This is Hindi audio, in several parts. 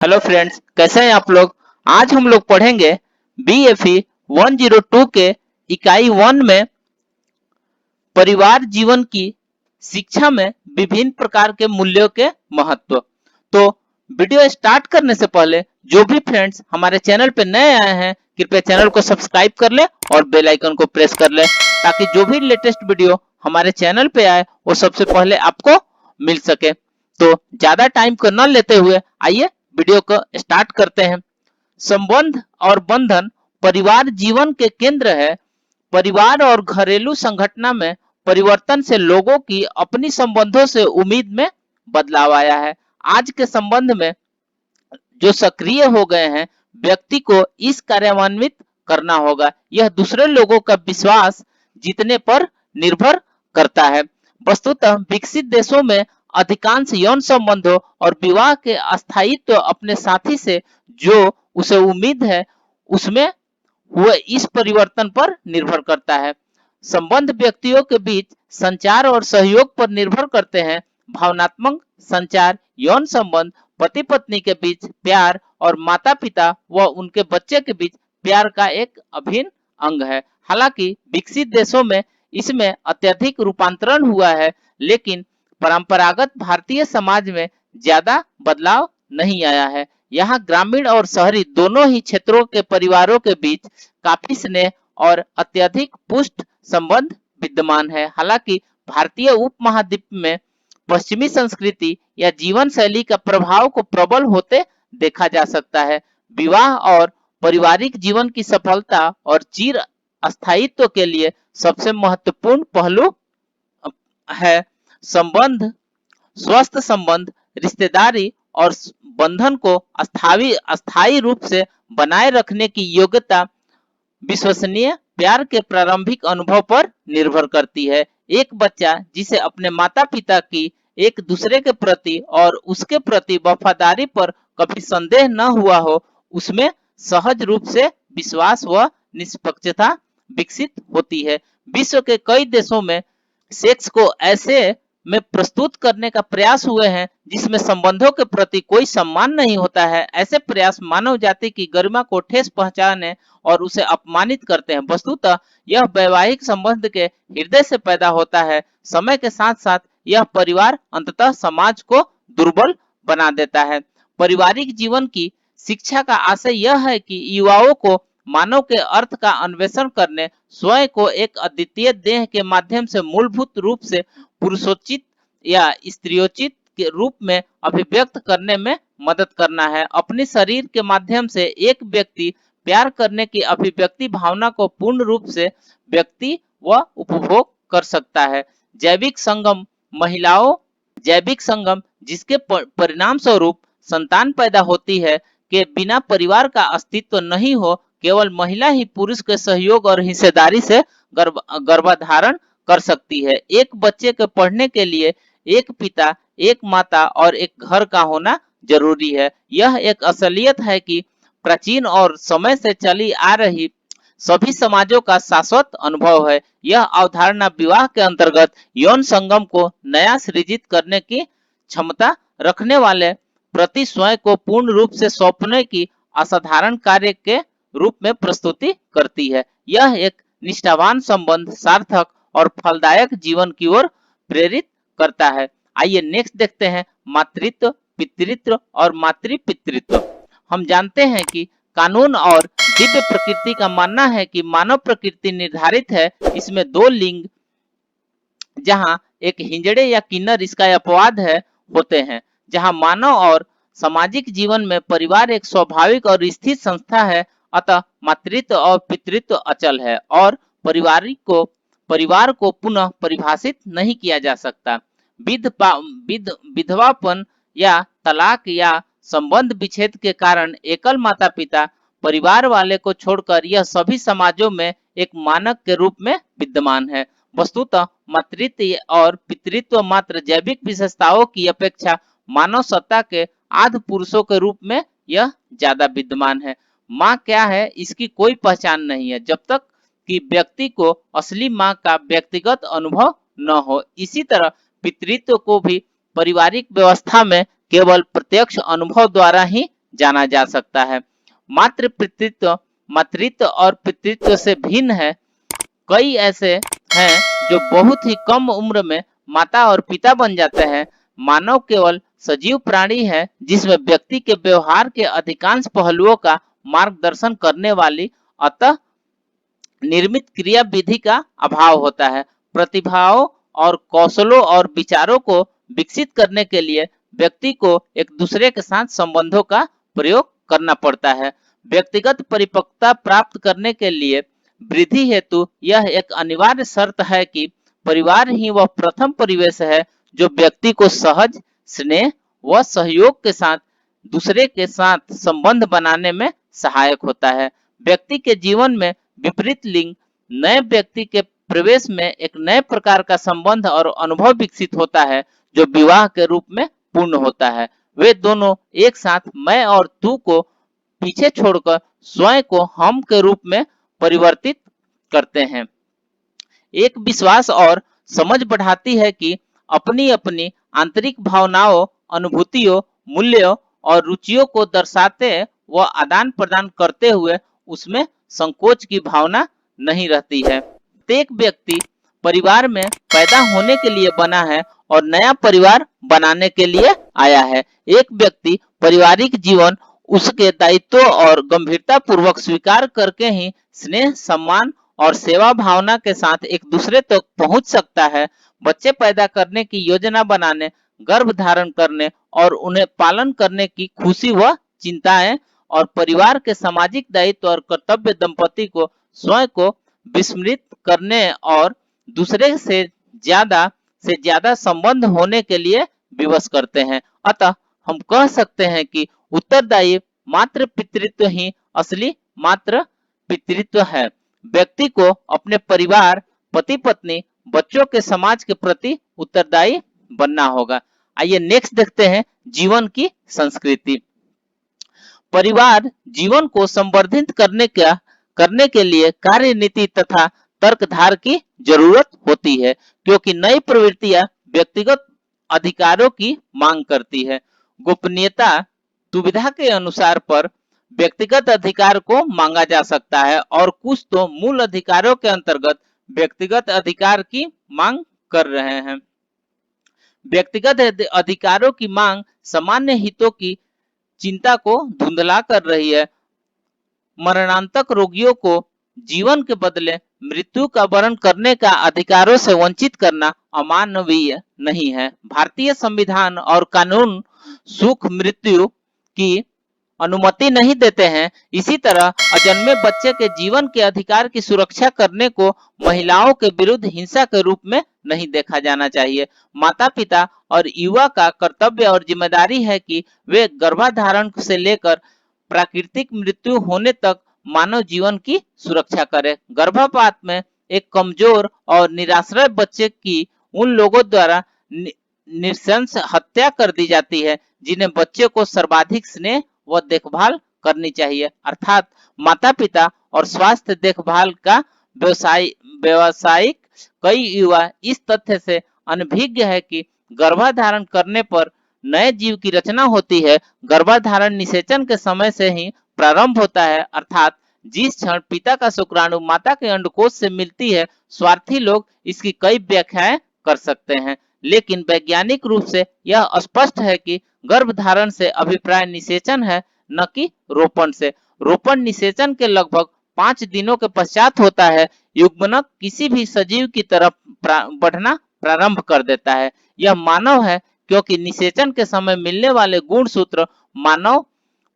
हेलो फ्रेंड्स, कैसे हैं आप लोग। आज हम लोग पढ़ेंगे BFE 102 के इकाई 1 में परिवार जीवन की शिक्षा में विभिन्न प्रकार के मूल्यों के महत्व। तो वीडियो स्टार्ट करने से पहले जो भी फ्रेंड्स हमारे चैनल पे नए आए हैं, कृपया चैनल को सब्सक्राइब कर ले और बेल आइकन को प्रेस कर ले, ताकि जो भी लेटेस्ट वीडियो हमारे चैनल पे आए वो सबसे पहले आपको मिल सके। तो ज्यादा टाइम को न लेते हुए आइए वीडियो को स्टार्ट करते हैं। संबंध और बंधन परिवार जीवन के केंद्र है। परिवार और घरेलू संगठन में परिवर्तन से लोगों की अपनी संबंधों से उम्मीद में बदलाव आया है। आज के संबंध में जो सक्रिय हो गए हैं, व्यक्ति को इस कार्यान्वित करना होगा। यह दूसरे लोगों का विश्वास जीतने पर निर्भर करता है। वस्तुतः विकसित देशों में अधिकांश यौन संबंधों और विवाह के अस्थायित्व अपने साथी से जो उसे उम्मीद है उसमें हुए इस परिवर्तन पर निर्भर करता है। संबंध व्यक्तियों के बीच संचार और सहयोग पर निर्भर करते हैं। भावनात्मक संचार यौन संबंध पति पत्नी के बीच प्यार और माता पिता व उनके बच्चे के बीच प्यार का एक अभिन्न अंग है। हालांकि विकसित देशों में इसमें अत्यधिक रूपांतरण हुआ है, लेकिन परंपरागत भारतीय समाज में ज्यादा बदलाव नहीं आया है। यहाँ ग्रामीण और शहरी दोनों ही क्षेत्रों के परिवारों के बीच काफी स्नेह और अत्यधिक पुष्ट संबंध विद्यमान है। हालांकि भारतीय उपमहाद्वीप में पश्चिमी संस्कृति या जीवन शैली का प्रभाव को प्रबल होते देखा जा सकता है। विवाह और पारिवारिक जीवन की सफलता और चिर स्थायित्व के लिए सबसे महत्वपूर्ण पहलू है संबंध, स्वस्थ संबंध, रिश्तेदारी और बंधन को अस्थायी रूप से बनाए रखने की योग्यता विश्वसनीय प्यार के प्रारंभिक अनुभव पर निर्भर करती है। एक बच्चा जिसे अपने माता पिता की एक दूसरे के प्रति और उसके प्रति वफादारी पर कभी संदेह न हुआ हो, उसमें सहज रूप से विश्वास व निष्पक्षता विकसित होती है। विश्व के कई देशों में सेक्स को ऐसे में प्रस्तुत करने का प्रयास हुए हैं जिसमें संबंधों के प्रति कोई सम्मान नहीं होता है। ऐसे प्रयास मानव जाति की गरिमा को ठेस पहुंचाने और उसे अपमानित करते हैं। वस्तुतः यह वैवाहिक संबंध के हृदय से पैदा होता है। समय के साथ साथ यह परिवार अंततः समाज को दुर्बल बना देता है। पारिवारिक जीवन की शिक्षा का आशय यह है कि युवाओं को मानव के अर्थ का अन्वेषण करने, स्वयं को एक अद्वितीय देह के माध्यम से मूलभूत रूप से पुरुषोचित या स्त्रियोचित के रूप में अभिव्यक्त करने में मदद करना है। अपने शरीर के माध्यम से एक व्यक्ति प्यार करने की अभिव्यक्ति भावना को पूर्ण रूप से व्यक्ति व उपभोग कर सकता है। जैविक संगम महिलाओं जैविक संगम जिसके परिणाम स्वरूप संतान पैदा होती है के बिना परिवार का अस्तित्व नहीं हो, केवल महिला ही पुरुष के सहयोग और हिस्सेदारी से गर्भधारण कर सकती है। एक बच्चे के पढ़ने के लिए एक पिता, एक माता और एक घर का होना जरूरी है। यह एक असलियत है कि प्राचीन और समय से चली आ रही सभी समाजों का शाश्वत अनुभव है। यह अवधारणा विवाह के अंतर्गत यौन संगम को नया सृजित करने की क्षमता रखने वाले प्रति स्वयं को पूर्ण रूप से सौंपने की असाधारण कार्य के रूप में प्रस्तुति करती है। यह एक निष्ठावान संबंध, सार्थक और फलदायक जीवन की ओर प्रेरित करता है। आइए नेक्स्ट देखते हैं मातृत्व, पितृत्व और मातृपितृत्व। हम जानते हैं कि कानून और दिव्य प्रकृति का मानना है कि मानव प्रकृति निर्धारित है। इसमें दो लिंग, जहां एक हिंजड़े या किन्नर इसका अपवाद है, होते हैं। जहां मानव और सामाजिक जीवन में परिवार एक स्वाभाविक और स्थिर संस्था है, अतः मातृत्व और पितृत्व अचल है और परिवार को पुनः परिभाषित नहीं किया जा सकता। विधवापन या तलाक या संबंध विच्छेद के कारण एकल माता पिता परिवार वाले को छोड़कर यह सभी समाजों में एक मानक के रूप में विद्यमान है। वस्तुतः मातृत्व और पितृत्व मात्र जैविक विशेषताओं की अपेक्षा मानव सत्ता के आदि पुरुषों के रूप में यह ज्यादा विद्यमान है। माँ क्या है इसकी कोई पहचान नहीं है जब तक कि व्यक्ति को असली माँ का व्यक्तिगत अनुभव न हो। इसी तरह पितृत्व को भी पारिवारिक व्यवस्था में केवल प्रत्यक्ष अनुभव द्वारा ही जाना जा सकता है। मातृ पितृत्व मातृत्व और पितृत्व से भिन्न है। कई ऐसे हैं जो बहुत ही कम उम्र में माता और पिता बन जाते हैं। मानव केवल सजीव प्राणी है जिसमें व्यक्ति के व्यवहार के अधिकांश पहलुओं का मार्गदर्शन करने वाली अतः निर्मित क्रिया विधि का अभाव होता है। प्रतिभाओं और कौशलों और विचारों को विकसित करने के लिए व्यक्ति को एक दूसरे के साथ संबंधों का प्रयोग करना पड़ता है। व्यक्तिगत परिपक्वता प्राप्त करने के लिए वृद्धि हेतु यह एक अनिवार्य शर्त है कि परिवार ही वह प्रथम परिवेश है जो व्यक्ति को सहज, स्नेह व सहयोग के साथ दूसरे के साथ संबंध बनाने में सहायक होता है। व्यक्ति के जीवन में विपरीत लिंग नए व्यक्ति के प्रवेश में एक नए प्रकार का संबंध और अनुभव विकसित होता है जो विवाह के रूप में पूर्ण होता है। वे दोनों एक साथ मैं और तू को पीछे छोड़कर स्वयं को हम के रूप में परिवर्तित करते हैं। एक विश्वास और समझ बढ़ाती है कि अपनी अपनी आंतरिक भावनाओं, अनुभूतियों, मूल्यों और रुचियों को दर्शाते व आदान प्रदान करते हुए उसमें संकोच की भावना नहीं रहती है। प्रत्येक व्यक्ति परिवार में पैदा होने के लिए बना है और नया परिवार बनाने के लिए आया है। एक व्यक्ति पारिवारिक जीवन उसके दायित्वों और गंभीरता पूर्वक स्वीकार करके ही स्नेह, सम्मान और सेवा भावना के साथ एक दूसरे तक पहुंच सकता है। बच्चे पैदा करने की योजना बनाने, गर्भ धारण करने और उन्हें पालन करने की खुशी व चिंताएं और परिवार के सामाजिक दायित्व और कर्तव्य दंपति को स्वयं को विस्मृत करने और दूसरे से ज्यादा संबंध होने के लिए विवश करते हैं। अतः हम कह सकते हैं कि उत्तरदायी मातृ पितृत्व ही असली मातृ पितृत्व है। व्यक्ति को अपने परिवार, पति पत्नी, बच्चों के समाज के प्रति उत्तरदायी बनना होगा। आइए नेक्स्ट देखते हैं जीवन की संस्कृति। परिवार जीवन को संवर्धित करने के लिए कार्यनीति तथा तर्कधार की जरूरत होती है, क्योंकि नई प्रवृत्तियां व्यक्तिगत अधिकारों की मांग करती है। गोपनीयता सुविधा के अनुसार पर व्यक्तिगत अधिकार को मांगा जा सकता है और कुछ तो मूल अधिकारों के अंतर्गत व्यक्तिगत अधिकार की मांग कर रहे हैं। व्यक्तिगत अधिकारों की मांग सामान्य हितों की चिंता को धुंधला कर रही है। मरणांतक रोगियों को जीवन के बदले मृत्यु का वरण करने का अधिकारों से वंचित करना अमानवीय नहीं है। भारतीय संविधान और कानून सुख मृत्यु की अनुमति नहीं देते हैं। इसी तरह अजन्मे बच्चे के जीवन के अधिकार की सुरक्षा करने को महिलाओं के विरुद्ध हिंसा के रूप में नहीं देखा जाना चाहिए। माता पिता और युवा का कर्तव्य और जिम्मेदारी है कि वे गर्भाधारण से लेकर प्राकृतिक मृत्यु होने तक मानव जीवन की सुरक्षा करें। गर्भपात में एक कमजोर और निराश्रय बच्चे की उन लोगों द्वारा नृशंस हत्या कर दी जाती है जिन्हें बच्चे को सर्वाधिक स्नेह व देखभाल करनी चाहिए, अर्थात माता पिता और स्वास्थ्य देखभाल का व्यवसायिक। कई युवा इस तथ्य से अनभिज्ञ है कि गर्भाधारण करने पर नए जीव की रचना होती है। गर्भाधारण निषेचन के समय से ही प्रारंभ होता है, अर्थात जिस क्षण पिता का शुक्राणु माता के अंडकोश से मिलती है। स्वार्थी लोग इसकी कई व्याख्याएं कर सकते हैं, लेकिन वैज्ञानिक रूप से यह स्पष्ट है कि गर्भधारण से अभिप्राय निषेचन है, न कि रोपण से। रोपण निषेचन के लगभग 5 दिनों के पश्चात होता है। युग्मनक किसी भी सजीव की तरफ बढ़ना प्रारंभ कर देता है। यह मानव है क्योंकि निषेचन के समय मिलने वाले गुणसूत्र मानव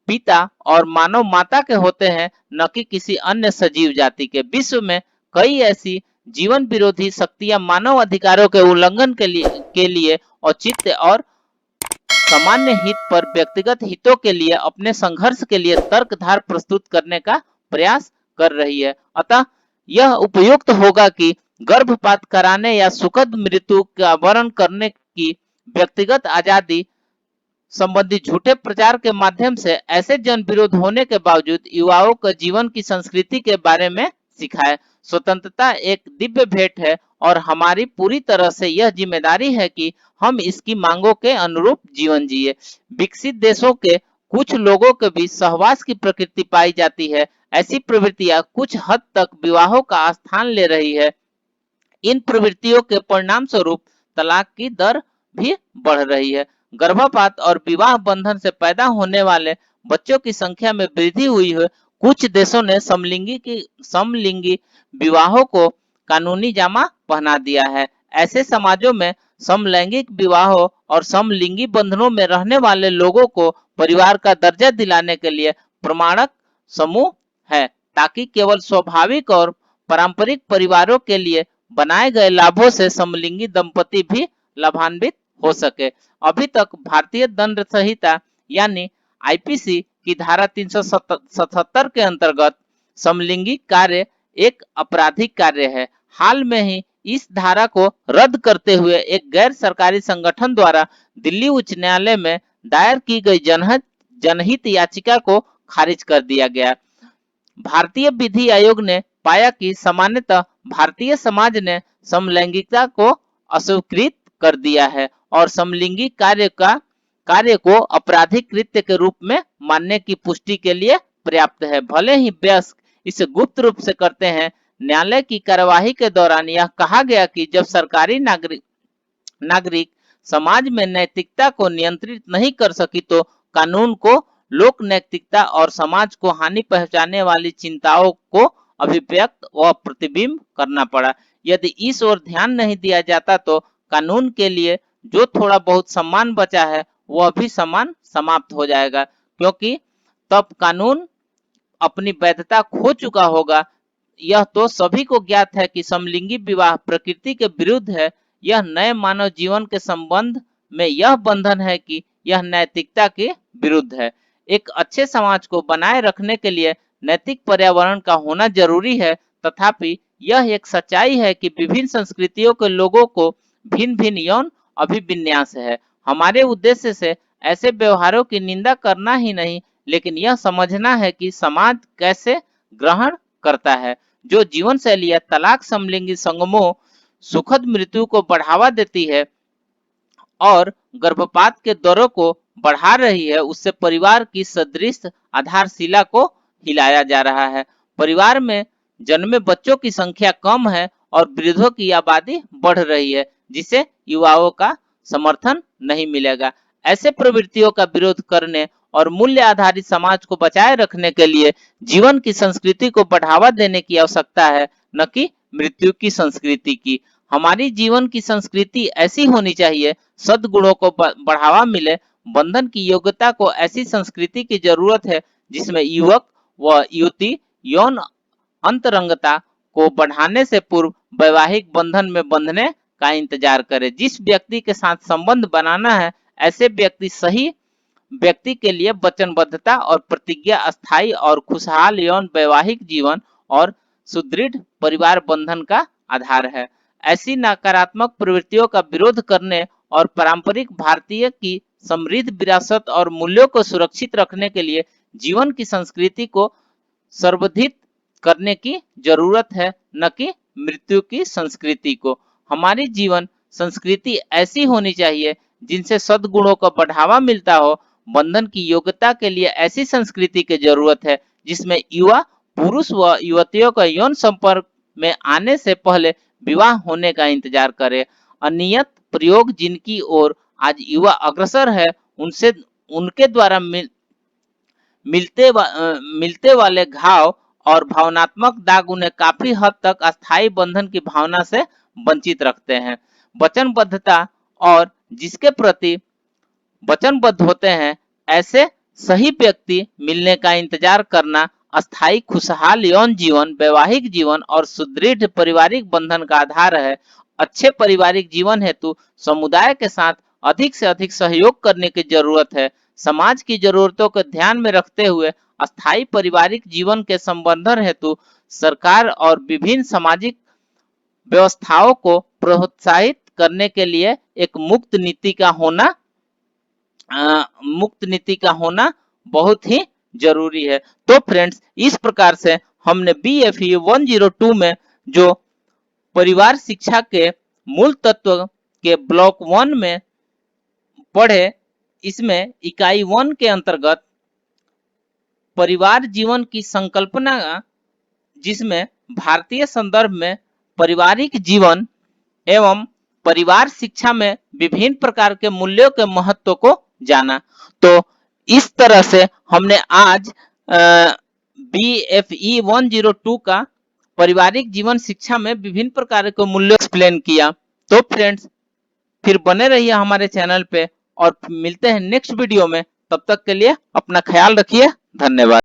पिता और मानव माता के होते हैं, न कि किसी अन्य सजीव जाति के। विश्व में कई ऐसी जीवन विरोधी शक्तियां मानव अधिकारों के उल्लंघन के लिए औचित्य और सामान्य हित पर व्यक्तिगत हितों के लिए अपने संघर्ष के लिए तर्कधार प्रस्तुत करने का प्रयास कर रही है। अतः यह उपयुक्त होगा कि गर्भपात कराने या सुखद मृत्यु का वरण करने की व्यक्तिगत आजादी संबंधी झूठे प्रचार के माध्यम से ऐसे जन विरोध होने के बावजूद युवाओं को जीवन की संस्कृति के बारे में सिखाए। स्वतंत्रता एक दिव्य भेंट है और हमारी पूरी तरह से यह जिम्मेदारी है कि हम इसकी मांगों के अनुरूप जीवन जिए। विकसित देशों के कुछ लोगों के बीच सहवास की प्रकृति पाई जाती है। ऐसी प्रवृत्तियां कुछ हद तक विवाहों का स्थान ले रही है। इन प्रवृत्तियों के परिणाम स्वरूप तलाक की दर भी बढ़ रही है। गर्भपात और विवाह बंधन से पैदा होने वाले बच्चों की संख्या में वृद्धि हुई है। कुछ देशों ने समलिंगी विवाहों को कानूनी जामा पहना दिया है। ऐसे समाजों में समलैंगिक विवाहों और समलिंगी बंधनों में रहने वाले लोगों को परिवार का दर्जा दिलाने के लिए प्रमाणक समूह है, ताकि केवल स्वाभाविक और पारंपरिक परिवारों के लिए बनाए गए लाभों से समलिंगी दंपति भी लाभान्वित हो सके। अभी तक भारतीय दंड संहिता यानी आईपीसी की धारा 377 के अंतर्गत समलिंगी कार्य एक आपराधिक कार्य है। हाल में ही इस धारा को रद्द करते हुए एक गैर सरकारी संगठन द्वारा दिल्ली उच्च न्यायालय में दायर की गई जनहित याचिका को खारिज कर दिया गया। भारतीय विधि आयोग ने पाया कि सामान्यतः भारतीय समाज ने समलैंगिकता को अस्वीकृत कर दिया है और समलिंगी कार्य को आपराधिक कृत्य के रूप में मानने की पुष्टि के लिए पर्याप्त है। भले ही वयस्क इसे गुप्त रूप से करते हैं। न्यायालय की कार्यवाही के दौरान यह कहा गया कि जब सरकारी नागरिक समाज में नैतिकता को नियंत्रित नहीं कर सकी तो कानून को लोक नैतिकता और समाज को हानि पहुंचाने वाली चिंताओं को अभिव्यक्त व प्रतिबिंब करना पड़ा। यदि इस ओर ध्यान नहीं दिया जाता तो कानून के लिए जो थोड़ा बहुत सम्मान बचा है वह भी सम्मान समाप्त हो जाएगा, क्योंकि तब कानून अपनी वैधता खो चुका होगा। यह तो सभी को ज्ञात है कि समलिंगी विवाह प्रकृति के विरुद्ध है। यह नए मानव जीवन के संबंध में यह बंधन है कि यह नैतिकता के विरुद्ध है। एक अच्छे समाज को बनाए रखने के लिए नैतिक पर्यावरण का होना जरूरी है, तथापि यह एक सच्चाई है कि विभिन्न संस्कृतियों के लोगों को भिन्न भिन्न यौन अभिविन्यास है। हमारे उद्देश्य से ऐसे व्यवहारों की निंदा करना ही नहीं, लेकिन यह समझना है कि समाज कैसे ग्रहण करता है। जो जीवन शैली या तलाक समलिंगी संगमों सुखद मृत्यु को बढ़ावा देती है और गर्भपात के दरों को बढ़ा रही है, उससे परिवार की सदृश आधारशिला को हिलाया जा रहा है। परिवार में जन्मे बच्चों की संख्या कम है और वृद्धों की आबादी बढ़ रही है, जिसे युवाओं का समर्थन नहीं मिलेगा। ऐसे प्रवृत्तियों का विरोध करने और मूल्य आधारित समाज को बचाए रखने के लिए जीवन की संस्कृति को बढ़ावा देने की आवश्यकता है, न कि मृत्यु की संस्कृति की। हमारी जीवन की संस्कृति ऐसी होनी चाहिए, सद्गुणों को बढ़ावा मिले। बंधन की योग्यता को ऐसी संस्कृति की जरूरत है जिसमें युवक व युवती यौन अंतरंगता को बढ़ाने से पूर्व वैवाहिक बंधन में बंधने का इंतजार करे। जिस व्यक्ति के साथ संबंध बनाना है, ऐसे व्यक्ति सही व्यक्ति के लिए वचनबद्धता और प्रतिज्ञा अस्थायी और खुशहाल यौन वैवाहिक जीवन और सुदृढ़ परिवार बंधन का आधार है। ऐसी नकारात्मक प्रवृत्तियों का विरोध करने और पारंपरिक भारतीय की समृद्ध विरासत और मूल्यों को सुरक्षित रखने के लिए जीवन की संस्कृति को संवर्धित करने की जरूरत है, न कि मृत्यु की संस्कृति को। हमारी जीवन संस्कृति ऐसी होनी चाहिए जिनसे सद्गुणों को बढ़ावा मिलता हो। बंधन की योग्यता के लिए ऐसी संस्कृति की जरूरत है जिसमें युवा पुरुष व युवतियों का यौन संपर्क में आने से पहले विवाह होने का इंतजार करे। अनियत प्रयोग जिनकी ओर आज युवा अग्रसर है, उनके द्वारा मिलते वाले घाव और भावनात्मक दाग उन्हें काफी हद तक अस्थायी बंधन की भावना से वंचित रखते हैं। वचनबद्धता और जिसके प्रति वचनबद्ध होते हैं, ऐसे सही व्यक्ति मिलने का इंतजार करना अस्थायी खुशहाल यौन जीवन, वैवाहिक जीवन और सुदृढ़ पारिवारिक बंधन का आधार है। अच्छे पारिवारिक जीवन हेतु समुदाय के साथ अधिक से अधिक सहयोग करने की जरूरत है। समाज की जरूरतों को ध्यान में रखते हुए अस्थायी पारिवारिक जीवन के संवर्धन हेतु सरकार और विभिन्न सामाजिक व्यवस्थाओं को प्रोत्साहित करने के लिए एक मुक्त नीति का होना बहुत ही जरूरी है। तो फ्रेंड्स, इस प्रकार से हमने BFE 102 में जो परिवार शिक्षा के मूल तत्व के ब्लॉक 1 में पढ़े, इसमें इकाई 1 के अंतर्गत परिवार जीवन की संकल्पना, जिसमें भारतीय संदर्भ में पारिवारिक जीवन एवं परिवार शिक्षा में विभिन्न प्रकार के मूल्यों के महत्व को जाना। तो इस तरह से हमने आज BFE 102 का पारिवारिक जीवन शिक्षा में विभिन्न प्रकार के मूल्य एक्सप्लेन किया। तो फ्रेंड्स, फिर बने रहिए हमारे चैनल पे और मिलते हैं नेक्स्ट वीडियो में। तब तक के लिए अपना ख्याल रखिए। धन्यवाद।